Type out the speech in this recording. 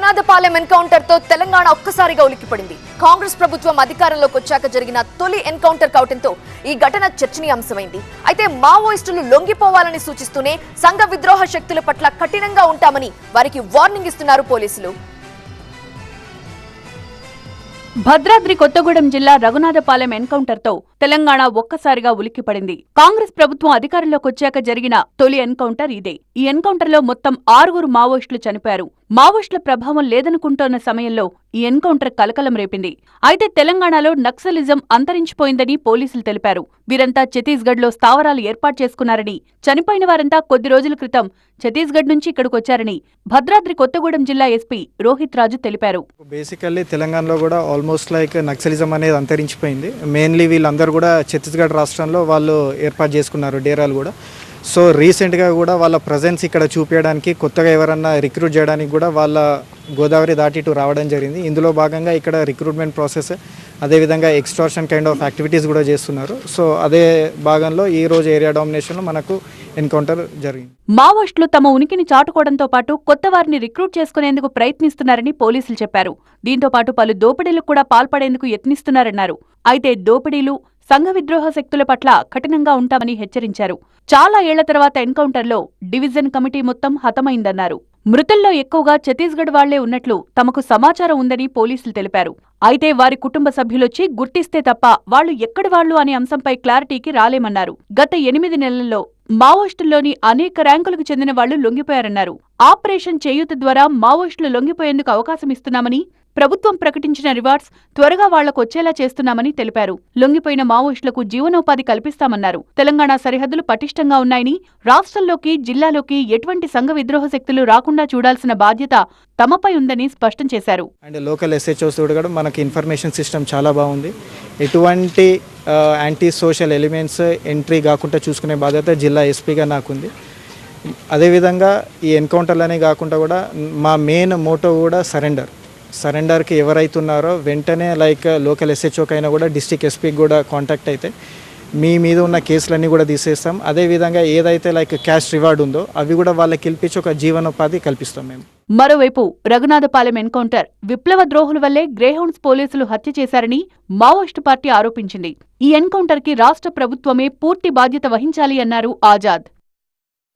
Raghunathapalem encounter తో తెలంగాణ ఒక్కసారిగా ఉలిక్కిపడింది. కాంగ్రెస్ ప్రభుత్వం అధికారంలోకి వచ్చాక జరిగిన తొలి ఎన్కౌంటర్ కావడంతో ఈ ఘటన చర్చనీయాంశమైంది. అయితే మావోయిస్టులు లొంగిపోవాలని సూచిస్తూనే సంఘ విద్రోహ శక్తుల పట్ల కఠినంగా ఉంటామని వారికి వార్నింగ్ ఇస్తున్నారు పోలీసులు. భద్రాద్రి కొత్తగూడెం జిల్లా రఘునాథపాలెం ఎన్కౌంటర్ తో తెలంగాణ ఒక్కసారిగా ఉలిక్కిపడింది. కాంగ్రెస్ ప్రభుత్వం అధికారంలోకి వచ్చాక జరిగిన తొలి ఎన్కౌంటర్ ఇదే. ఈ ఎన్కౌంటర్ లో మొత్తం 6 మావోయిస్టులు చనిపోయారు. మావోయిస్టుల ప్రభావం లేదనుకుంటోన్న సమయంలో ఈ ఎన్కౌంటర్ కలకలం రేపింది. అయితే తెలంగాణలో నక్సలిజం అంతరించిపోయిందని పోలీసులు తెలిపారు. వీరంతా ఛత్తీస్గఢ్ లో స్థావరాలు ఏర్పాటు చేసుకున్నారని, చనిపోయిన వారంతా కొద్ది రోజుల క్రితం ఛత్తీస్గఢ్ నుంచి ఇక్కడికొచ్చారని భద్రాద్రి కొత్తగూడెం జిల్లా ఎస్పీ రోహిత్ రాజు తెలిపారు. బేసికల్లీ తెలంగాణలో కూడా ఆల్మోస్ట్ లైక్ నక్సలిజం అనేది అంతరించిపోయింది. మెయిన్లీ వీళ్ళందరూ కూడా ఛత్తీస్గఢ్ రాష్ట్రంలో వాళ్ళు ఏర్పాటు చేసుకున్నారు డేరాలు కూడా. సో రీసెంట్గా కూడా వాళ్ళ ప్రజెన్స్ ఇక్కడ చూపించడానికి, కొత్తగా ఎవరన్నా రిక్రూట్ చేయడానికి కూడా వాళ్ళ గోదావరి దాటి ఇటు రావడం జరిగింది. ఇందులో భాగంగా ఇక్కడ రిక్రూట్మెంట్ ప్రాసెస్, అదేవిధంగా ఎక్స్టార్షన్ కైండ్ ఆఫ్ యాక్టివిటీస్ కూడా చేస్తున్నారు. సో అదే భాగంలో ఈ రోజు ఏరియా డామినేషన్లో మనకు ఎన్కౌంటర్ జరిగింది. మావోయిస్టులు తమ ఉనికిని చాటుకోవడంతో పాటు కొత్త వారిని రిక్రూట్ చేసుకునేందుకు ప్రయత్నిస్తున్నారని పోలీసులు చెప్పారు. దీంతో పాటు పలు దోపిడీలకు కూడా పాల్పడేందుకు యత్నిస్తున్నారన్నారు. అయితే దోపిడీలు, సంఘ విద్రోహ శక్తుల పట్ల కఠినంగా ఉంటామని హెచ్చరించారు. చాలా ఏళ్ల తర్వాత ఎన్కౌంటర్లో డివిజన్ కమిటీ మొత్తం హతమైందన్నారు. మృతుల్లో ఎక్కువగా ఛత్తీస్గఢ్ వాళ్లే ఉన్నట్లు తమకు సమాచారం ఉందని పోలీసులు తెలిపారు. అయితే వారి కుటుంబ సభ్యులొచ్చి గుర్తిస్తే తప్ప వాళ్లు ఎక్కడి వాళ్లు అనే అంశంపై క్లారిటీకి రాలేమన్నారు. గత 8 నెలల్లో మావోయిస్టుల్లోని అనేక ర్యాంకులకు చెందిన వాళ్లు లొంగిపోయారన్నారు. ఆపరేషన్ చేయూత ద్వారా మావోయిస్టులు లొంగిపోయేందుకు అవకాశం ఇస్తున్నామని, ప్రభుత్వం ప్రకటించిన రివార్డ్స్ త్వరగా వాళ్లకు వచ్చేలా చేస్తున్నామని తెలిపారు. లొంగిపోయిన మావోయిస్టులకు జీవనోపాధి కల్పిస్తామన్నారు. తెలంగాణ సరిహద్దులు పటిష్టంగా ఉన్నాయని, రాష్ట్రంలోకి, జిల్లాలోకి ఎటువంటి సంఘ విద్రోహ శక్తులు రాకుండా చూడాల్సిన బాధ్యత తమపై ఉందని స్పష్టం చేశారు. అండ్ లోకల్ ఎస్హెచ్ఓస్ కూడా మనకి ఇన్ఫర్మేషన్ సిస్టమ్ చాలా బాగుంది. ఎటువంటి యాంటీ సోషల్ ఎలిమెంట్స్ ఎంట్రీ కాకుండా చూసుకునే బాధ్యత జిల్లా ఎస్పీగా నాకుంది. అదేవిధంగా ఈ ఎన్కౌంటర్లనే కాకుండా కూడా మా మెయిన్ మోటో కూడా సరెండర్కి ఎవరైతున్నారో వెంటనే లైక్ లోకల్ ఎస్హెచ్ఓకైనా కూడా డిస్ట్రిక్ట్ ఎస్పీకి కూడా కాంటాక్ట్ అయితే మీ మీద ఉన్న కేసులన్నీ కూడా తీసేస్తాం. అదేవిధంగా ఏదైతే లైక్ క్యాష్ రివార్డ్ ఉందో అవి కూడా వాళ్ళకి పిలిపించి ఒక జీవనోపాధి కల్పిస్తాం మేము. మరోవైపు రఘునాథపాలెం ఎన్కౌంటర్ విప్లవ ద్రోహుల వల్లే గ్రేహౌండ్స్ పోలీసులు హత్య చేశారని మావోయిస్టు పార్టీ ఆరోపించింది. ఈ ఎన్కౌంటర్కి రాష్ట్ర ప్రభుత్వమే పూర్తి బాధ్యత వహించాలి అన్నారు ఆజాద్.